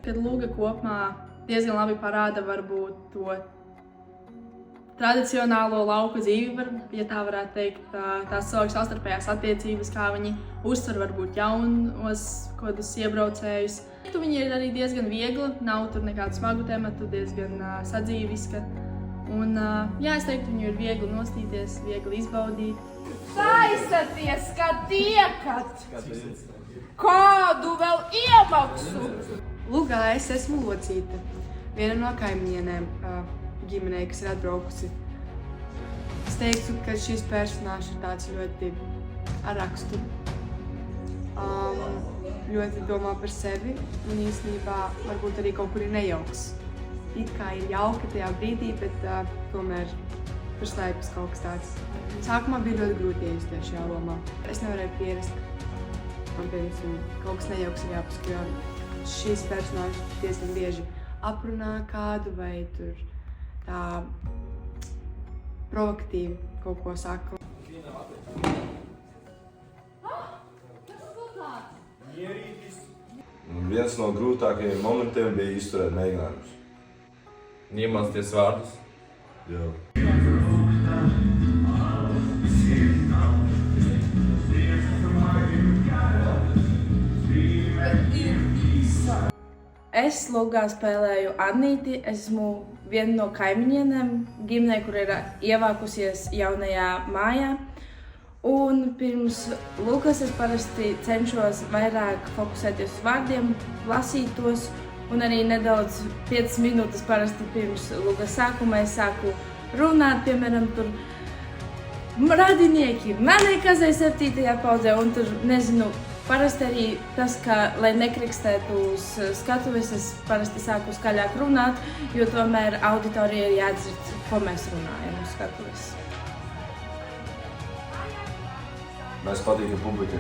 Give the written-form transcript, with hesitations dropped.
kad Luga kopumā diezgan labi parāda varbūt to tradicionālo lauku dzīvi, ja tā varētu teikt, tās cilvēku savstarpējās attiecības, kā viņi uztver varbūt jaunos kādus iebraucējus. Viņa ir arī diezgan viegla, nav tur nekādu smagu tematu, diezgan sadzīviska. Un, jā, es teiktu, viņu ir viegli nostīties, viegli izbaudīt. Taisaties, kad tiekat! Kādu vēl iemaksu? Lugā es esmu Locīte, viena no kaimiņienēm ģimenei, kas ir atbraukusi. Es teiktu, ka šis personāžs ir tāds ļoti ar raksturu. Ļoti domā par sevi un īstenībā varbūt arī kaut kur ir nejauks. It kā ir jauka tajā brīdī, bet tomēr tur slēpjas kaut kas tāds. Sākumā bija ļoti grūti iejusties šajā lomā. Es nevarēju pierast, man piemēram kaut kas nejauks ir jāpasaka, jo šīs personāžas diezgan bieži aprunā kādu vai tur tā provokatīvi kaut ko saka. Viens no grūtākajiem momentiem bija izturēt mēģinājumus. Iemācīties vārdus. Jā. Es Lugā spēlēju Annīti, esmu viena no kaimiņienēm ģimenē, kur ir ievākusies jaunajā mājā. Un pirms Lugas es parasti cenšos vairāk fokusēties uz vārdiem, lasīt tos, un arī nedaudz 5 minūtes parasti pirms Lugas sākuma es sāku runāt, piemēram, tur radinieki, manai kazai 7. paudzē, un tur, nezinu, parasti arī tas, ka, lai nekrikstētu uz skatuves, es parasti sāku skaļāk runāt, jo tomēr auditorija ir jādzird, ko mēs runājam uz skatuves. Mēs patīkam publikai.